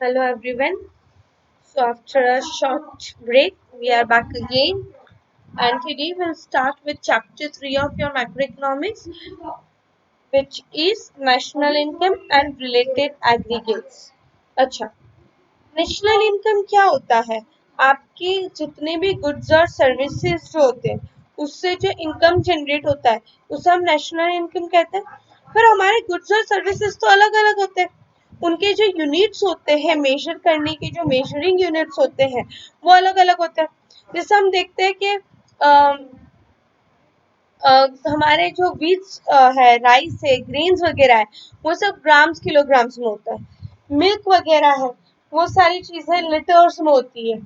Hello everyone. So after a short break, we are back again, and today we'll start with chapter 3 of your macroeconomics, which is national income and related aggregates. अच्छा, national income क्या होता है? आपके जितने भी goods और services जो होते हैं, उससे जो इनकम जनरेट होता है, उसे हम नेशनल इनकम कहते हैं। पर हमारे गुड्स और सर्विसेज तो अलग अलग होते हैं, उनके जो यूनिट्स होते हैं, मेजर करने के जो मेजरिंग यूनिट्स होते हैं, वो अलग अलग होते हैं। जैसे हम देखते हैं कि हमारे जो बीट्स है, राइस है, ग्रेन्स वगैरह है, वो सब ग्राम्स किलोग्राम्स में होता है। मिल्क वगैरह है, वो सारी चीजें लीटर्स में होती है।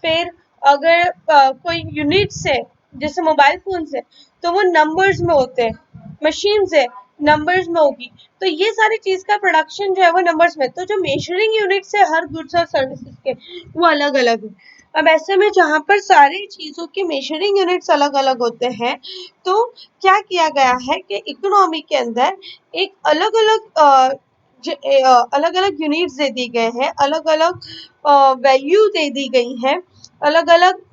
फिर अगर कोई यूनिट्स है, जैसे मोबाइल फोन है, तो वो नंबर्स में होते हैं। मशीन्स है, नंबर्स में होगी। तो ये सारी चीज का प्रोडक्शन जो है वो नंबर्स में। तो जो मेजरिंग यूनिट्स है हर गुड्स और सर्विसेज के, वो अलग अलग है। अब ऐसे में जहां पर सारी चीजों के मेजरिंग यूनिट्स अलग अलग होते हैं, तो क्या किया गया है कि इकोनॉमी के अंदर एक अलग अलग अलग यूनिट्स दे दी गए हैं, अलग अलग वैल्यू दे दी गई है, अलग अलग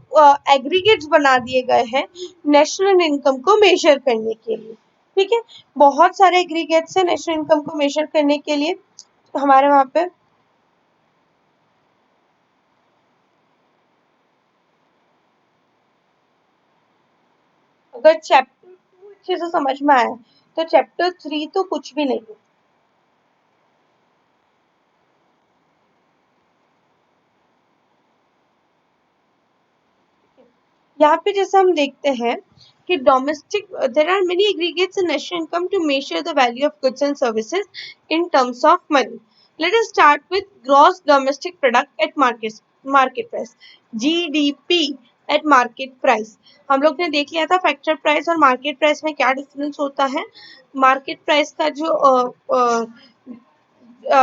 एग्रीगेट्स बना दिए गए हैं नेशनल इनकम को मेजर करने के लिए। ठीक है, बहुत सारे एग्रीगेट्स हैं नेशनल इनकम को मेजर करने के लिए हमारे वहां पे। अगर चैप्टर 2 अच्छे से समझ में आया, तो चैप्टर 3 तो कुछ भी नहीं है। यहाँ पे जैसे हम देखते हैं कि domestic there are many aggregates in national income to measure the value of goods and services in terms of money. Let us start with gross domestic product at market price, GDP at market price. हम लोग ने देख लिया था factor price और market price में क्या difference होता है। मार्केट प्राइस का जो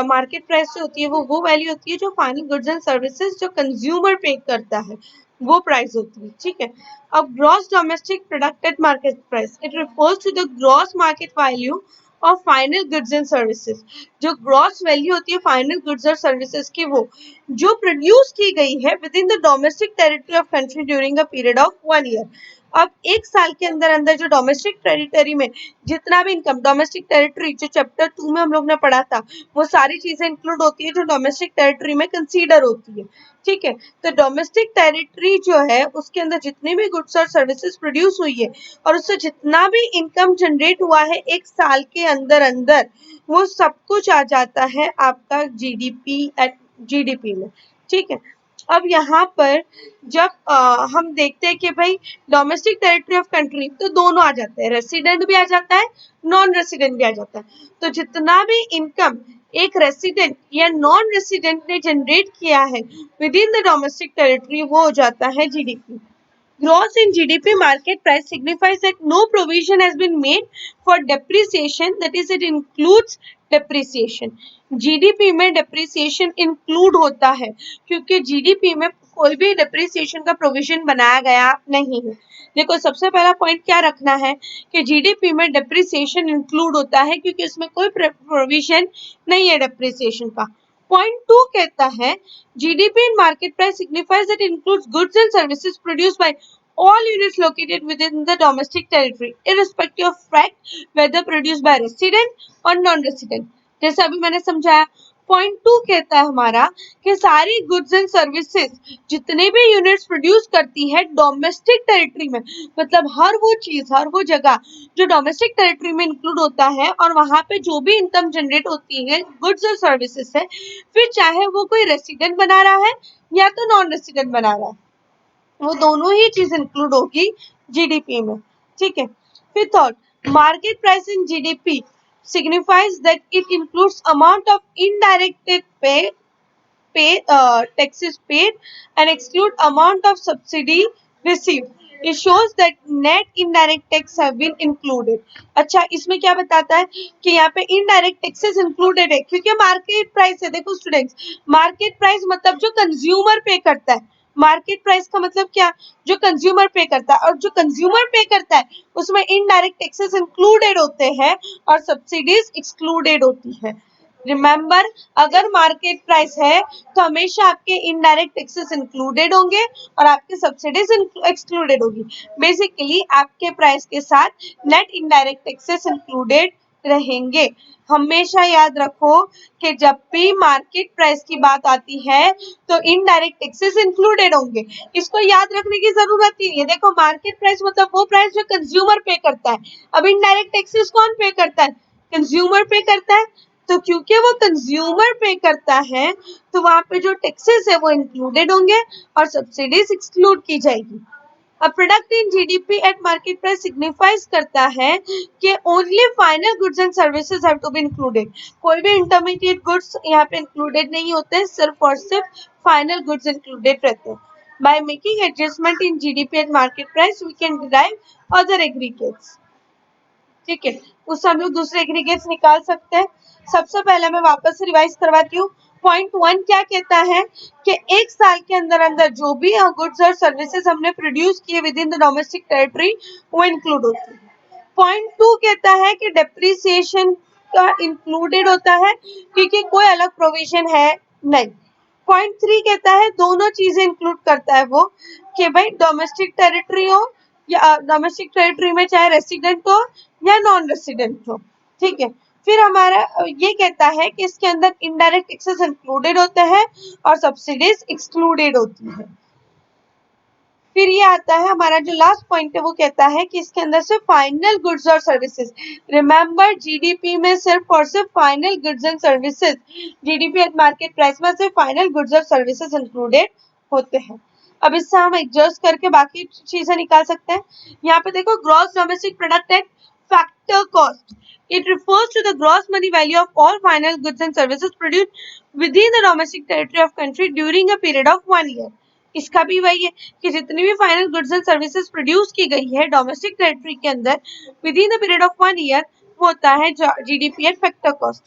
मार्केट प्राइस जो होती है वो वैल्यू होती है जो फाइनल गुड्स एंड सर्विसेज जो कंज्यूमर पे करता है, वो प्राइस होती है। ठीक है, अब gross domestic product at market price, it refers to the gross market value of final goods and services. जो ग्रॉस वैल्यू होती है फाइनल गुड्स और सर्विसेज की, वो जो प्रोड्यूस की गई है with in the domestic territory of country during a period of 1 year. अब एक साल के अंदर अंदर जो डोमेस्टिक टेरिटरी में जितना भी इनकम, डोमेस्टिक टेरिटरी जो चैप्टर 2 में हम लोग ने पढ़ा था, वो सारी चीजें इंक्लूड होती है जो डोमेस्टिक टेरिटरी में कंसीडर होती है। ठीक है, तो डोमेस्टिक टेरिटरी जो है उसके अंदर जितने भी गुड्स और सर्विसेज प्रोड्यूस हुई है और उससे जितना भी इनकम जनरेट हुआ है एक साल के अंदर अंदर, वो सब कुछ आ जाता है आपका जीडीपी में। ठीक है, अब यहाँ पर जब हम देखते हैं कि भाई डोमेस्टिक टेरिटरी ऑफ कंट्री, तो दोनों आ जाते हैं, रेसिडेंट भी आ जाता है, नॉन रेसिडेंट भी आ जाता है। तो जितना भी इनकम एक रेसिडेंट या नॉन रेसिडेंट ने जनरेट किया है with in the domestic territory, वो हो जाता है GDP. Growth in GDP market price signifies that no provision has been made for depreciation, that is it includes depreciation. GDP में depreciation include होता है क्योंकि GDP में कोई भी depreciation का provision बनाया गया नहीं है। देखो, सबसे पहला पॉइंट क्या रखना है कि जीडीपी में डेप्रिसिएशन इंक्लूड होता है क्योंकि इसमें कोई प्रोविजन नहीं है डेप्रिसिएशन का। पॉइंट 2 कहता है GDP in market price signifies that includes goods and services produced by all units located within the domestic territory irrespective of fact whether produced by resident or non-resident। जैसे अभी मैंने समझाया। Point 2 कहता है हमारा कि सारी गुड्स एंड सर्विसेज जितने भी यूनिट्स प्रोड्यूस करती है डोमेस्टिक टेरिटरी में, मतलब हर वो चीज, हर वो जगह जो डोमेस्टिक टेरिटरी में इंक्लूड होता है और वहां पे जो भी इनकम जनरेट होती है गुड्स और सर्विसेज है, फिर चाहे वो कोई रेसिडेंट बना रहा है या तो नॉन रेसिडेंट बना रहा है, वो दोनों ही चीज इंक्लूड होगी जीडीपी में। ठीक है, फिर third, market price in GDP signifies that it includes amount of indirect taxes paid and exclude amount of subsidy received. It shows that net indirect tax have been included. अच्छा, इसमें क्या बताता है कि यहाँ पे इनडायरेक्ट टैक्सेस इंक्लूडेड है क्योंकि मार्केट प्राइस है। देखो स्टूडेंट्स, मार्केट प्राइस मतलब जो कंज्यूमर पे करता है। मार्केट प्राइस का मतलब क्या, जो कंज्यूमर पे करता है, और जो कंज्यूमर पे करता है उसमें इनडायरेक्ट टैक्सेस इंक्लूडेड होते हैं और सब्सिडीज एक्सक्लूडेड होती है। रिमेंबर, अगर मार्केट प्राइस है तो हमेशा आपके इनडायरेक्ट टैक्सेस इंक्लूडेड होंगे और आपके सब्सिडीज एक्सक्लूडेड होगी। बेसिकली आपके प्राइस के साथ नेट इनडायरेक्ट टैक्सेस इंक्लूडेड रहेंगे। हमेशा याद रखो कि जब भी मार्केट प्राइस की बात आती है तो इनडायरेक्ट टैक्सेस इंक्लूडेड होंगे। इसको याद रखने की जरूरत ही नहीं है। देखो, मार्केट प्राइस मतलब वो प्राइस जो कंज्यूमर पे करता है। अब इनडायरेक्ट टैक्सेस कौन पे करता है? कंज्यूमर पे करता है। तो क्योंकि वो कंज्यूमर पे करता है तो वहां पे जो टैक्सेस है वो इंक्लूडेड होंगे और सब्सिडीज एक्सक्लूड की जाएगी। A product in GDP at market price signifies करता है कि only final goods and services have to be included। कोई भी intermediate goods यहाँ पे included नहीं होते हैं, सिर्फ और सिर्फ final goods included रहते हैं। By making adjustment in GDP at market price, we can derive other aggregates। ठीक है, उससे हम लोग दूसरे एग्रीगेट्स निकाल सकते हैं। सबसे पहले मैं वापस से रिवाइज करवाती हूँ। पॉइंट 1 क्या कहता है कि एक साल के अंदर अंदर जो भी गुड्स और सर्विसेज हमने प्रोड्यूस किए with in the domestic territory वो इंक्लूड होती है। पॉइंट 2 कहता है कि डेप्रिसिएशन का इंक्लूडेड होता है क्योंकि कोई अलग प्रोविजन है नहीं। पॉइंट 3 कहता है दोनों चीजें इंक्लूड करता है वो, कि भाई डोमेस्टिक टेरिटरी हो या डोमेस्टिक टेरिटरी में चाहे रेसिडेंट हो या नॉन रेसिडेंट हो। ठीक है, फिर हमारा ये कहता है कि इसके अंदर इनडायरेक्ट टैक्सेस इंक्लूडेड होते हैं और सब्सिडीज एक्सक्लूडेड होती है। फिर ये आता है हमारा जो लास्ट पॉइंट है, वो कहता है कि इसके अंदर से फाइनल गुड्स और सर्विसेज। रिमेंबर, जीडीपी में सिर्फ और सिर्फ final goods and services, GDP at market price में सिर्फ फाइनल गुड्स और सर्विसेज इंक्लूडेड होते हैं। अब इससे हम एडजस्ट करके बाकी चीजें निकाल सकते हैं। यहाँ पे देखो, gross domestic product at factor cost, it refers to the gross money value of all final goods and services produced within the domestic territory of country during a period of 1 year। इसका भी वही है कि जितनी भी final goods and services produce की गई है डोमेस्टिक टेरिटरी के अंदर with in the period of 1 year वो होता है जीडीपी एट फैक्टर कॉस्ट।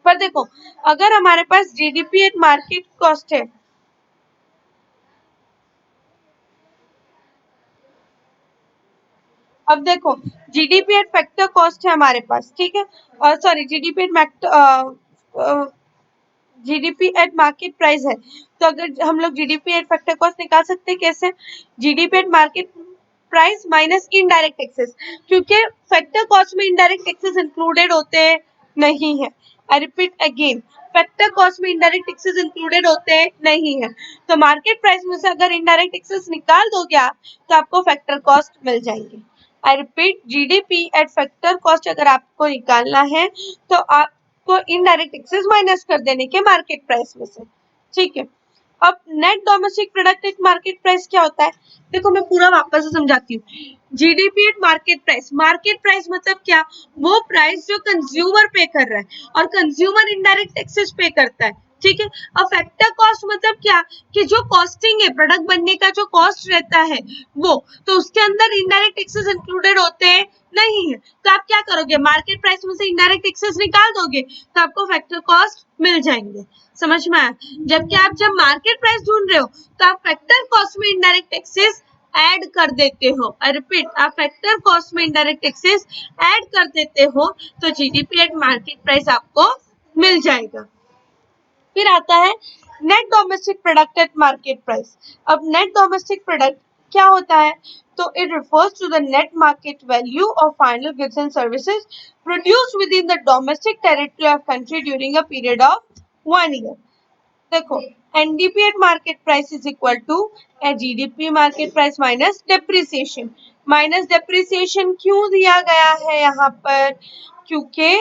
पर देखो, अगर हमारे पास जीडीपी एट मार्केट कॉस्ट है, अब देखो जीडीपी एट फैक्टर कॉस्ट है हमारे पास, ठीक है, और sorry GDP at GDP at market price है। तो अगर हम लोग जीडीपी एट फैक्टर कॉस्ट निकाल सकते हैं कैसे? GDP at market price minus indirect taxes, क्योंकि फैक्टर कॉस्ट में इनडायरेक्ट टैक्सेस इंक्लूडेड होते नहीं है। I repeat again, factor cost में इनडायरेक्ट टैक्सेस इंक्लूडेड होते नहीं है। तो मार्केट प्राइस में से अगर इनडायरेक्ट टैक्सेस निकाल दोगे आप तो आपको फैक्टर कॉस्ट मिल जाएंगे। I repeat, GDP at factor cost अगर आपको निकालना है तो आप को इनडायरेक्ट टैक्सेस माइनस कर देने के मार्केट प्राइस में से। ठीक है, अब net domestic product at market price क्या होता है? देखो मैं पूरा वापस से समझाती हूँ। जीडीपी एट मार्केट प्राइस मतलब क्या? वो प्राइस जो कंज्यूमर पे कर रहा है और कंज्यूमर इनडायरेक्ट टैक्सेस पे करता है। ठीक है, अब फैक्टर कॉस्ट मतलब क्या? कि जो कॉस्टिंग है, प्रोडक्ट बनने का जो कॉस्ट रहता है वो, तो उसके अंदर इनडायरेक्ट टैक्सेस इंक्लूडेड होते हैं नहीं है। तो आप क्या करोगे? मार्केट प्राइस में से इनडायरेक्ट टैक्सेस निकाल दोगे तो आपको फैक्टर कॉस्ट मिल जाएंगे। समझ में आया? जबकि आप जब मार्केट प्राइस ढूंढ रहे हो तो आप फैक्टर कॉस्ट में इनडायरेक्ट टैक्सेस ऐड कर देते हो। आई रिपीट, आप फैक्टर कॉस्ट में इनडायरेक्ट टैक्सेस ऐड कर देते हो तो जीडीपी एट मार्केट प्राइस आपको मिल जाएगा। फिर आता है net domestic product at market price. अब नेट डोमेस्टिक प्रोडक्ट क्या होता है? तो it refers to the net market value of final goods and services produced within the domestic territory of country during a period of 1 year. देखो, NDP at market price is equal to GDP market price minus depreciation. Minus depreciation क्यों दिया गया है यहाँ पर? क्योंकि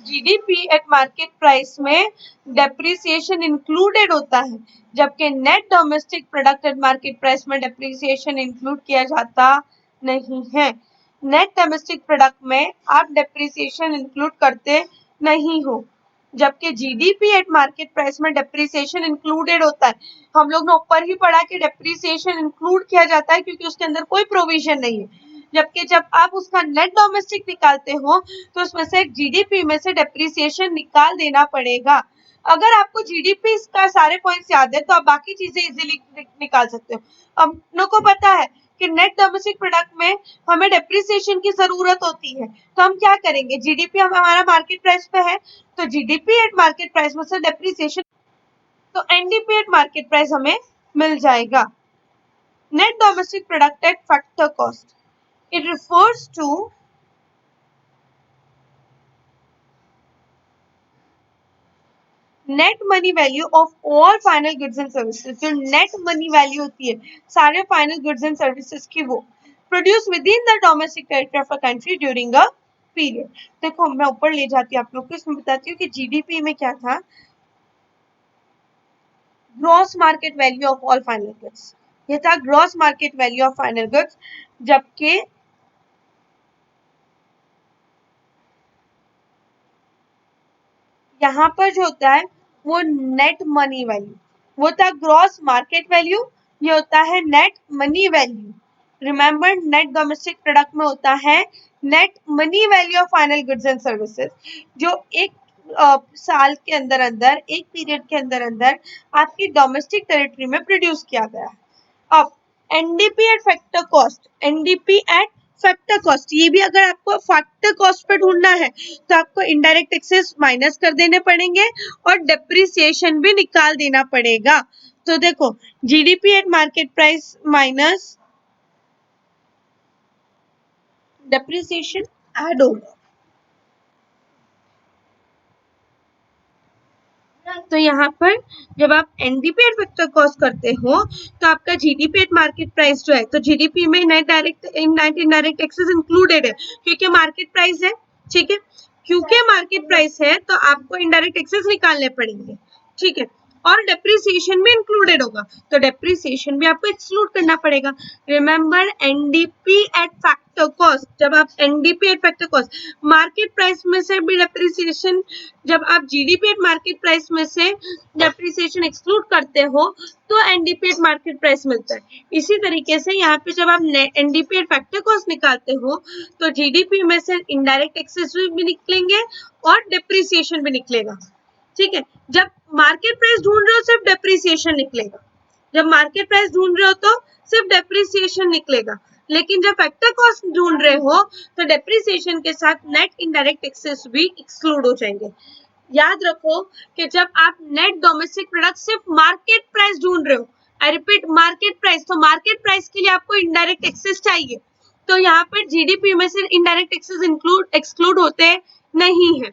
GDP at market price में depreciation included होता है, जबकि net domestic product at market price में डेप्रिसिएशन इंक्लूड किया जाता नहीं है। नेट डोमेस्टिक प्रोडक्ट में आप डेप्रिसिएशन इंक्लूड करते नहीं हो, जबकि जीडीपी एट मार्केट प्राइस में डेप्रिसिएशन इंक्लूडेड होता है। हम लोग ने ऊपर ही पढ़ा कि डेप्रिसिएशन इंक्लूड किया जाता है क्योंकि उसके अंदर कोई प्रोविजन नहीं है। जबकि जब आप उसका नेट डोमेस्टिक निकालते हो तो उसमें से जीडीपी में से डेप्रिसिएशन निकाल देना पड़ेगा। अगर आपको जीडीपी का सारे पॉइंट्स याद है तो आप बाकी चीजें इजीली निकाल सकते हो। अब लोगों को पता है कि नेट डोमेस्टिक प्रोडक्ट में हमें डेप्रिसिएशन की जरूरत होती है, तो हम क्या करेंगे, जीडीपी हमारा मार्केट प्राइस पे है, तो जीडीपी एट मार्केट प्राइस में से डेप्रिसिएशन, तो एनडीपी एट मार्केट प्राइस हमें मिल जाएगा। Net domestic product at factor cost, it refers to net money value of all final goods and services, जो नेट मनी वैल्यू होती है सारे फाइनल गुड्स एंड सर्विसेज की, वो produce within the domestic territory of a country during a period. देखो मैं ऊपर ले जाती हूँ आप लोग को, इसमें बताती हूँ कि जीडीपी में क्या था, gross market value of all final goods, ये था gross market value of final goods, जबकि यहाँ पर जो होता है वो नेट मनी वैल्यू, वो था ग्रॉस मार्केट वैल्यू, ये होता है net money value. Remember net domestic product में होता है net money value of final goods and services, जो एक साल के अंदर अंदर, एक पीरियड के अंदर अंदर आपकी डोमेस्टिक टेरिटरी में प्रोड्यूस किया गया। अब NDP at factor cost, NDP at factor cost, ये भी अगर आपको फैक्टर कॉस्ट पे ढूंढना है तो आपको इनडायरेक्ट टैक्सेस माइनस कर देने पड़ेंगे और डेप्रिसिएशन भी निकाल देना पड़ेगा। तो देखो GDP at market price minus depreciation add होगा, तो यहाँ पर जब आप एनडीपी एट फैक्टर कॉस्ट करते हो तो आपका जीडीपी एट मार्केट प्राइस जो है, तो जीडीपी में net direct net indirect taxes included है क्योंकि मार्केट प्राइस है, ठीक है, क्योंकि मार्केट प्राइस है तो आपको इनडायरेक्ट टैक्सेस निकालने पड़ेंगे, ठीक है, और डेप्रिसिएशन भी इंक्लूडेड होगा, तो डेप्रिसिएशन भी आपको एक्सक्लूड करना पड़ेगा। Remember NDP at factor cost, जब आप NDP at factor cost market price में से भी डेप्रिसिएशन, जब आप जीडीपी एट मार्केट प्राइस में से डेप्रिसिएशन एक्सक्लूड करते हो तो एनडीपी एट मार्केट प्राइस मिलता है। इसी तरीके से यहाँ पे जब आप एनडीपी एट फैक्टर कॉस्ट निकालते हो तो जीडीपी में से इनडायरेक्ट टैक्सेस भी निकलेंगे और डेप्रिसिएशन भी निकलेगा, ठीक है। जब मार्केट प्राइस ढूंढ रहे हो सिर्फ डेप्रिसिएशन निकलेगा, जब मार्केट प्राइस ढूंढ रहे हो तो सिर्फ डेप्रिसिएशन निकलेगा, लेकिन जब फैक्टर कॉस्ट ढूंढ रहे हो तो डेप्रिसिएशन के साथ नेट इनडायरेक्ट टैक्सेस भी एक्सक्लूड हो जाएंगे। याद रखो कि जब आप नेट डोमेस्टिक प्रोडक्ट सिर्फ मार्केट प्राइस ढूंढ रहे हो, आई रिपीट मार्केट प्राइस, तो मार्केट प्राइस के लिए आपको इनडायरेक्ट टैक्सेस चाहिए, तो यहाँ पर जीडीपी में से इनडायरेक्ट टैक्सेस एक्सक्लूड होते नहीं है।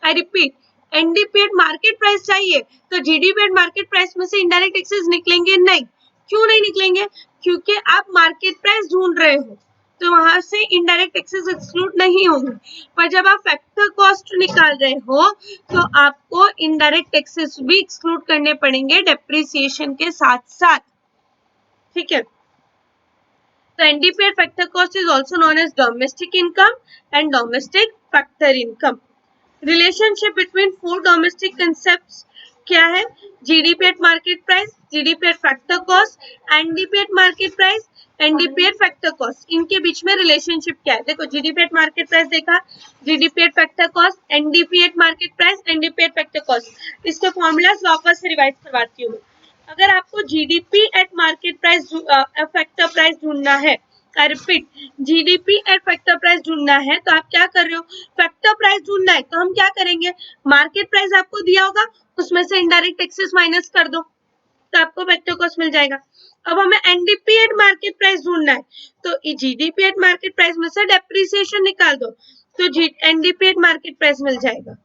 I repeat NDP at market price चाहिए तो जीडीपी एट मार्केट प्राइस में से इनडायरेक्ट टैक्सेस निकलेंगे नहीं, क्यों नहीं निकलेंगे, क्योंकि आप मार्केट प्राइस ढूंढ रहे हो तो वहां से इनडायरेक्ट टैक्सेस एक्सक्लूड नहीं होंगे, पर जब आप फैक्टर कॉस्ट निकाल रहे हो तो आपको इनडायरेक्ट टैक्सेस भी एक्सक्लूड करने पड़ेंगे डेप्रिसिएशन के साथ साथ, ठीक है। तो NDP at factor cost is also known as domestic income and domestic factor income. Relationship between four domestic concepts क्या है, GDP at market price, GDP at factor cost, NDP at market price, NDP at factor cost, इनके बीच में relationship क्या है। देखो GDP at market price देखा, GDP at factor cost, NDP at market price, NDP at factor cost, इसके formulas वापस से रिवाइज करवाती हूँ। अगर आपको GDP at market price factor price ढूंढना है, I repeat GDP at factor price ढूंढना है, तो आप क्या कर रहे हो, फैक्टर प्राइस ढूंढना है तो हम क्या करेंगे, मार्केट प्राइस आपको दिया होगा उसमें से इनडायरेक्ट टैक्सेस माइनस कर दो तो आपको फैक्टर कॉस्ट मिल जाएगा। अब हमें एनडीपी एट मार्केट प्राइस ढूंढना है तो जीडीपी एट मार्केट प्राइस में से डेप्रिसिएशन निकाल दो तो एनडीपी एट मार्केट प्राइस मिल जाएगा।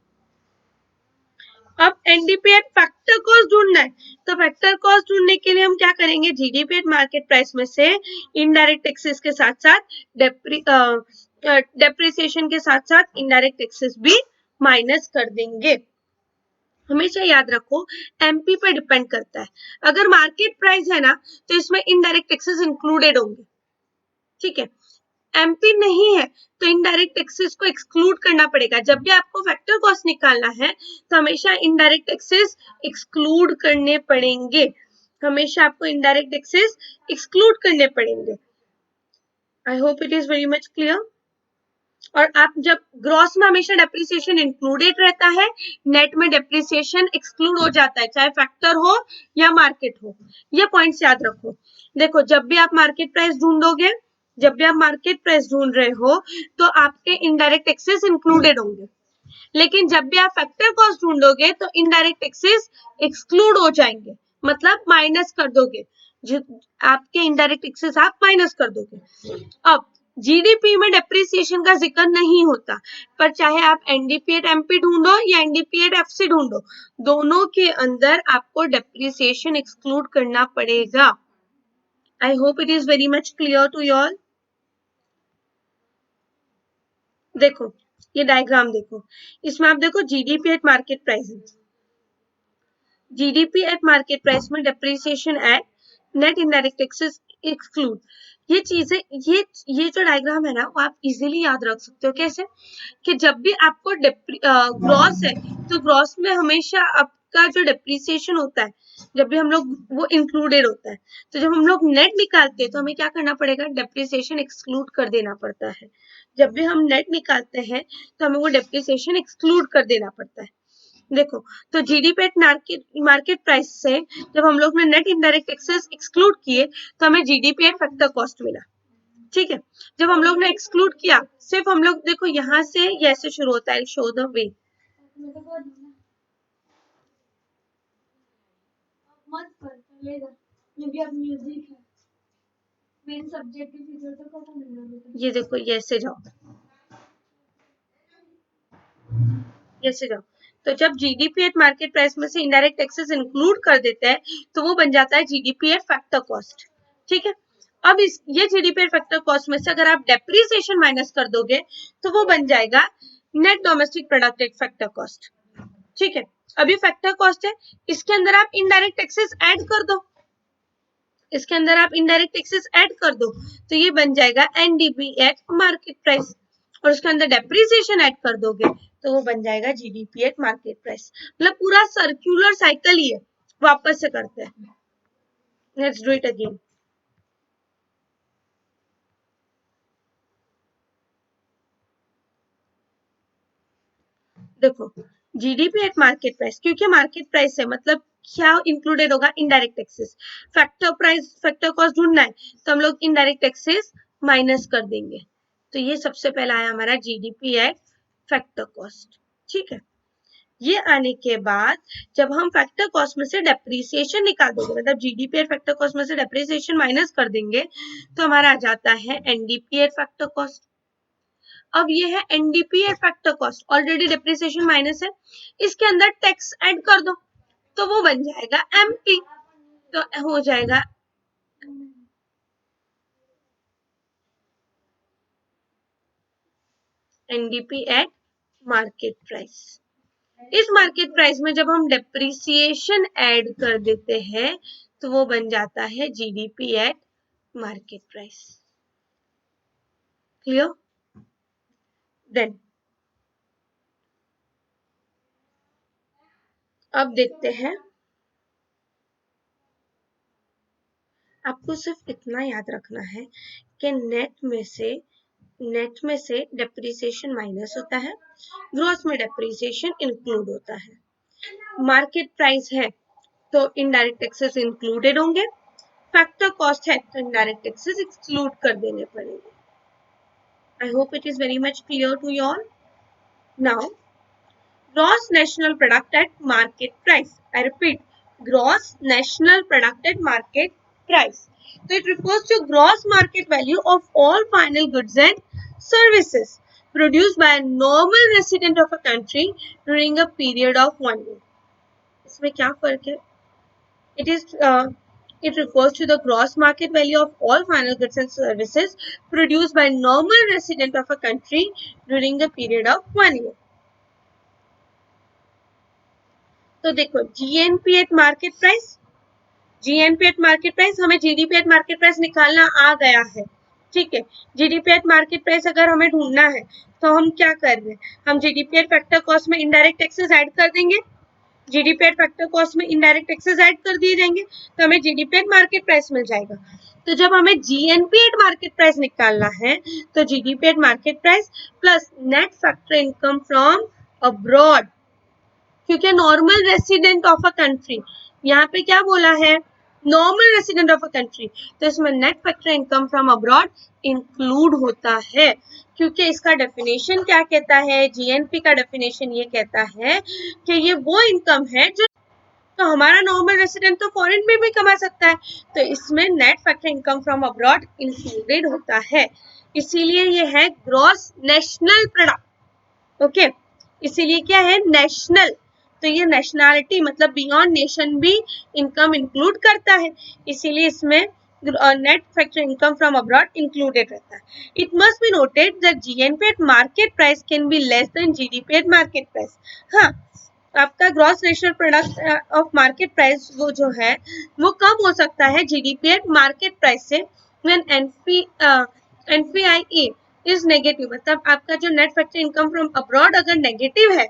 अब एनडीपी एट फैक्टर कॉस्ट ढूंढना है तो फैक्टर कॉस्ट ढूंढने के लिए हम क्या करेंगे, जीडीपी एट मार्केट प्राइस में से इनडायरेक्ट टैक्सेस के साथ साथ डेप्रिसिएशन के साथ साथ इनडायरेक्ट टैक्सेस भी माइनस कर देंगे। हमेशा याद रखो एमपी पे डिपेंड करता है, अगर मार्केट प्राइस है ना तो इसमें इनडायरेक्ट टैक्सेस इंक्लूडेड होंगे, ठीक है। एमपी नहीं है तो इनडायरेक्ट टैक्सेस को एक्सक्लूड करना पड़ेगा। जब भी आपको फैक्टर कॉस्ट निकालना है तो हमेशा इनडायरेक्ट टैक्सेस एक्सक्लूड करने पड़ेंगे, हमेशा आपको इनडायरेक्ट टैक्सेस एक्सक्लूड करने पड़ेंगे। आई hope it is very much clear. और आप जब ग्रॉस में हमेशा डेप्रिसिएशन इंक्लूडेड रहता है, नेट में डेप्रिसिएशन एक्सक्लूड हो जाता है, चाहे फैक्टर हो या मार्केट हो। ये पॉइंट्स याद रखो। देखो जब भी आप मार्केट प्राइस ढूंढोगे, जब भी आप मार्केट प्राइस ढूंढ रहे हो तो आपके इनडायरेक्ट टैक्सेस इंक्लूडेड होंगे, लेकिन जब भी आप फैक्टर कॉस्ट ढूंढोगे तो इनडायरेक्ट टैक्सेस एक्सक्लूड हो जाएंगे, मतलब माइनस कर दोगे, जो आपके इनडायरेक्ट टैक्सेस आप माइनस कर दोगे। अब जीडीपी में डेप्रिसिएशन का जिक्र नहीं होता, पर चाहे आप एनडीपी एट एमपी ढूंढो या एनडीपी एट एफसी ढूंढो, दोनों के अंदर आपको डेप्रिसिएशन एक्सक्लूड करना पड़ेगा। I hope it is very much clear to you all. देखो ये डायग्राम देखो, इसमें आप देखो GDP at market price, GDP at market price में depreciation at net indirect taxes exclude. ये चीजें, ये जो डायग्राम है ना, वो आप इजीली याद रख सकते हो। कैसे कि जब भी आपको ग्रॉस है तो ग्रॉस में हमेशा आपका जो डेप्रिसिएशन होता है, जब भी हम लोग वो इंक्लूडेड होता है, तो जब हम लोग नेट निकालते हैं तो हमें क्या करना पड़ेगा, डेप्रिसिएशन एक्सक्लूड कर देना पड़ता है। जब भी हम नेट निकालते हैं तो हमें वो डेप्रिसिएशन एक्सक्लूड कर देना पड़ता है। देखो तो जीडीपी एट मार्केट प्राइस से जब हम लोग ने नेट इनडायरेक्ट टैक्सेस एक्सक्लूड किए तो हमें जीडीपी एट फैक्टर कॉस्ट मिला। ठीक है, जब हम लोग ने एक्सक्लूड किया, सिर्फ हम लोग देखो यहाँ से ये ऐसे शुरू होता है, शो द वे। मत कर चलेगा, ये भी अब म्यूजिक है, मेन सब्जेक्ट की फीचर तो कब मिलेगा। ये देखो ये ऐसे जाओ, ऐसे जाओ। तो जब जीडीपी एट मार्केट प्राइस में से इनडायरेक्ट टैक्सेस इंक्लूड कर देते हैं तो वो बन जाता है जीडीपी एट फैक्टर कॉस्ट। ठीक है, अब इस ये जीडीपी एट फैक्टर कॉस्ट में से अगर आप डेप्रिसिएशन माइनस कर दोगे तो वो बन जाएगा net domestic product at factor cost. ठीक है, अभी फैक्टर कॉस्ट है, इसके अंदर आप इनडायरेक्ट टैक्सेस ऐड कर दो, इसके अंदर आप इनडायरेक्ट टैक्सेस ऐड कर दो तो ये बन जाएगा एनडीपी एट मार्केट प्राइस, और उसके अंदर डेप्रिसिएशन ऐड कर दोगे तो वो बन जाएगा जीडीपी एट मार्केट प्राइस। मतलब पूरा सर्कुलर साइकिल ही है, वापस से करते हैं। Let's do it again. देखो जीडीपी एट मार्केट प्राइस, क्योंकि मार्केट प्राइस है मतलब क्या इंक्लूडेड होगा, indirect taxes. Factor price, factor cost ढूंढना है तो हम लोग इनडायरेक्ट टैक्सेस माइनस कर देंगे, तो ये सबसे पहला है हमारा जीडीपी एट फैक्टर कॉस्ट। ठीक है, ये आने के बाद जब हम फैक्टर कॉस्ट में से डेप्रिसिएशन निकाल देंगे, मतलब जीडीपी एट फैक्टर कॉस्ट में से डेप्रिसिएशन माइनस कर देंगे तो हमारा आ जाता है एनडीपी एट फैक्टर कॉस्ट। अब ये है NDP at factor cost, already depreciation minus है, इसके अंदर टैक्स ऐड कर दो तो वो बन जाएगा एमपी, तो हो जाएगा एनडीपी एट मार्केट प्राइस। इस मार्केट प्राइस में जब हम डेप्रिसिएशन ऐड कर देते हैं तो वो बन जाता है GDP at market price. Clear? Then अब देखते हैं, आपको सिर्फ इतना याद रखना है कि नेट में से डेप्रिसिएशन माइनस होता है, ग्रॉस में डेप्रिसिएशन इंक्लूड होता है, मार्केट प्राइस है तो इनडायरेक्ट टैक्सेस इंक्लूडेड होंगे, फैक्टर कॉस्ट है तो इनडायरेक्ट टैक्सेस एक्सक्लूड कर देने पड़ेंगे। I hope it is very much clear to you all. Now, gross national product at market price. I repeat, gross national product at market price. So it refers to gross market value of all final goods and services produced by a normal resident of a country during a period of 1 year. इसमें क्या फर्क है? It refers to the gross market value of all final goods and services produced by normal resident of a country during a period of 1 year. तो देखो GNP at market price, GNP at market price, हमें GDP at market price निकालना आ गया है। ठीक है, GDP at market price अगर हमें ढूंढना है तो हम क्या कर रहे हैं, हम जीडीपी एट फैक्टर कॉस्ट में इनडायरेक्ट टैक्सेस ऐड कर देंगे, जीडीपी एट फैक्टर कॉस्ट में इनडायरेक्ट टैक्सेस ऐड कर दिए जाएंगे तो हमें जीडीपी एट मार्केट प्राइस मिल जाएगा। तो जब हमें जीएनपी एट मार्केट प्राइस निकालना है तो GDP at market price plus net factor income from abroad, क्योंकि normal resident of a country, यहाँ पे क्या बोला है, normal resident of a country, तो इसमें net factor income from abroad include होता है, क्योंकि इसका डेफिनेशन क्या कहता है, जीएनपी का डेफिनेशन ये कहता है कि ये वो इनकम है जो, तो हमारा नॉर्मल रेसिडेंट तो फॉरेन में भी कमा सकता है, तो इसमें net factor income from abroad included होता है, इसीलिए ये है ग्रॉस नेशनल प्रोडक्ट। ओके, इसीलिए क्या है, नेशनल, तो ये नेशनैलिटी मतलब बियॉन्ड नेशन भी इनकम इंक्लूड करता है, इसीलिए इसमें net factor income from abroad included रहता है। It must be noted that GNP at market price can be less than GDP at market price. हाँ, आपका gross national product of market price वो जो है वो कम हो सकता है जीडीपी एट मार्केट प्राइस से, व्हेन एनपीआई इज नेगेटिव, मतलब आपका जो net factor income from abroad अगर नेगेटिव है,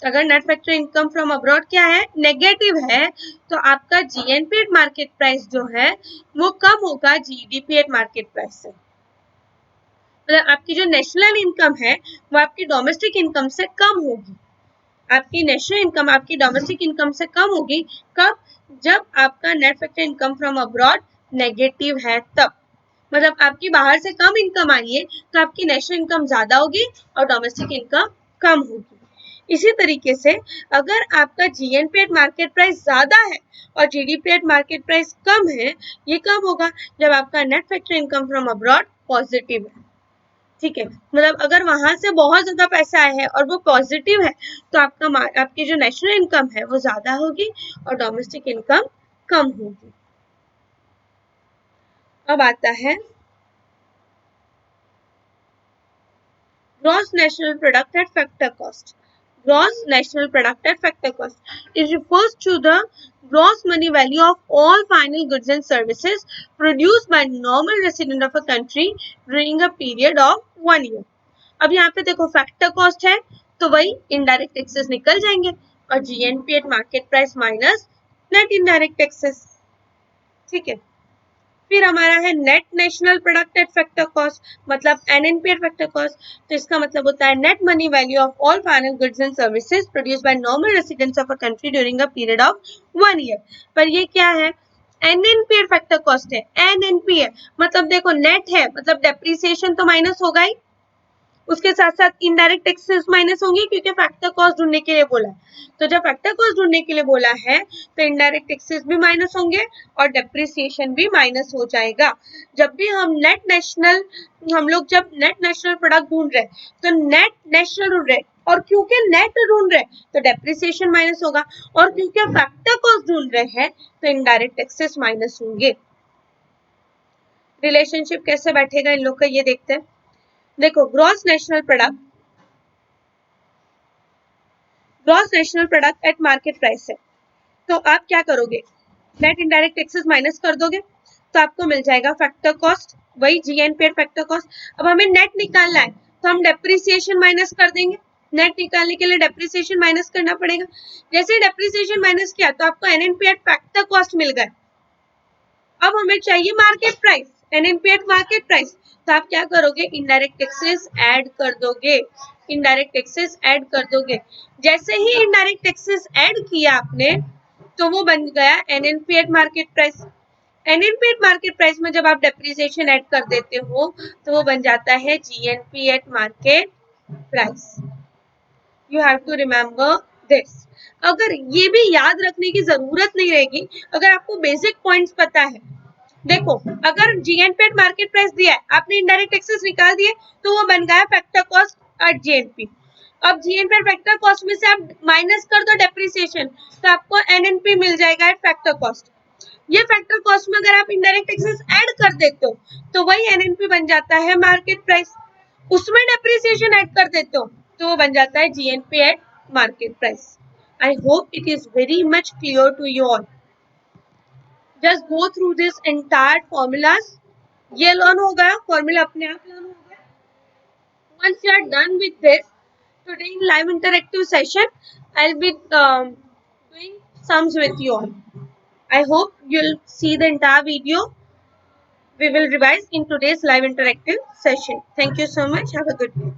अगर net factor income from abroad क्या है, नेगेटिव है, तो आपका जीएनपी एट मार्केट प्राइस जो है वो कम होगा जीडीपी एट मार्केट प्राइस से, मतलब आपकी जो नेशनल इनकम है वो आपकी डोमेस्टिक इनकम से कम होगी, आपकी नेशनल इनकम आपकी डोमेस्टिक इनकम से कम होगी, कब, जब आपका net factor income from abroad negative है तब, मतलब आपकी बाहर से कम इनकम आई है तो आपकी नेशनल इनकम ज्यादा होगी और डोमेस्टिक इनकम कम होगी। इसी तरीके से अगर आपका जीएनपी एट मार्केट प्राइस ज्यादा है और जीडीपी एट मार्केट प्राइस कम है, ये कब होगा, जब आपका net factor income from abroad positive है, ठीक है, मतलब अगर वहां से बहुत ज्यादा पैसा आया है और वो पॉजिटिव है तो आपकी जो नेशनल इनकम है वो ज्यादा होगी और डोमेस्टिक इनकम कम होगी। अब आता है gross national product at factor cost. Gross national product at factor cost. It refers to the gross money value of all final goods and services produced by normal resident of a country during a period of 1 year. अब यहाँ पे देखो factor cost है तो वही indirect taxes निकल जाएंगे और GNP at market price minus net indirect taxes, ठीक है। फिर हमारा है net national product at factor cost, मतलब एनएनपी एट फैक्टर कॉस्ट, तो इसका मतलब होता है net money value of all final goods and services produced by normal residents of a country during a period of 1 year. पर ये क्या है, एनएनपी एट फैक्टर कॉस्ट है, एनएनपी है मतलब देखो नेट है मतलब डेप्रिसिएशन तो माइनस होगा ही, उसके साथ साथ इनडायरेक्ट टैक्सेस माइनस होंगे क्योंकि फैक्टर कॉस्ट ढूंढने के लिए बोला है, तो जब फैक्टर कॉस्ट ढूंढने के लिए बोला है तो इनडायरेक्ट टैक्सेस भी माइनस होंगे और डेप्रिसिएशन भी माइनस हो जाएगा। जब भी हम लोग जब नेट नेशनल प्रोडक्ट ढूंढ रहे हैं तो नेट नेशनल ढूंढ रहे हैं, और क्योंकि नेट ढूंढ रहे हैं तो डेप्रिसिएशन माइनस होगा, और क्योंकि फैक्टर कॉस्ट ढूंढ रहे हैं तो इनडायरेक्ट टैक्सेस माइनस होंगे। रिलेशनशिप कैसे बैठेगा इन लोग का ये देखते हैं। देखो gross national product at market price है, तो आप क्या करोगे, नेट इनडायरेक्ट टैक्सेस माइनस कर दोगे तो आपको मिल जाएगा फैक्टर कॉस्ट, वही जीएनपी फैक्टर कॉस्ट। अब हमें नेट निकालना है तो हम डेप्रिसिएशन माइनस कर देंगे, नेट निकालने के लिए डेप्रिसिएशन माइनस करना पड़ेगा, जैसे डेप्रिसिएशन माइनस किया तो आपको एनएनपी एट फैक्टर कॉस्ट मिल गया। अब हमें चाहिए market price, NNP eight market price, तो आप क्या करोगे, इनडायरेक्ट टैक्सेस ऐड कर दोगे, इनडायरेक्ट टैक्सेस ऐड कर दोगे, जैसे ही इनडायरेक्ट टैक्सेस ऐड किया आपने तो वो बन गया NNP eight market price. NNP eight market price में जब आप डेप्रिसिएशन ऐड कर देते हो तो वो बन जाता है GNP at market price. You have to remember this. अगर ये भी याद रखने की जरूरत नहीं रहेगी अगर आपको बेसिक पॉइंट्स पता है। देखो अगर जीएनपी एट मार्केट प्राइस दिया है, आपने इनडायरेक्ट टैक्सेस निकाल दिए तो वो बन गया फैक्टर कॉस्ट एट जीएनपी। अब जीएनपी फैक्टर कॉस्ट में से आप माइनस कर दो डेप्रिसिएशन तो आपको एनएनपी मिल जाएगा एट फैक्टर कॉस्ट। ये फैक्टर कॉस्ट में अगर आप इनडायरेक्ट टैक्सेस ऐड कर देते हो तो वही एनएनपी बन जाता है मार्केट प्राइस, उसमें डेप्रिसिएशन ऐड कर देते हो तो वो बन जाता है GNP at market price. I hope it is very much clear to you all. Just go through this entire formulas, ये लर्न हो गया, फॉर्मूला अपने आप लर्न हो गया। Once you are done with this, today in live interactive session, I'll be doing sums with you all. I hope you'll see the entire video we will revise in today's live interactive session. Thank you so much. Have a good day.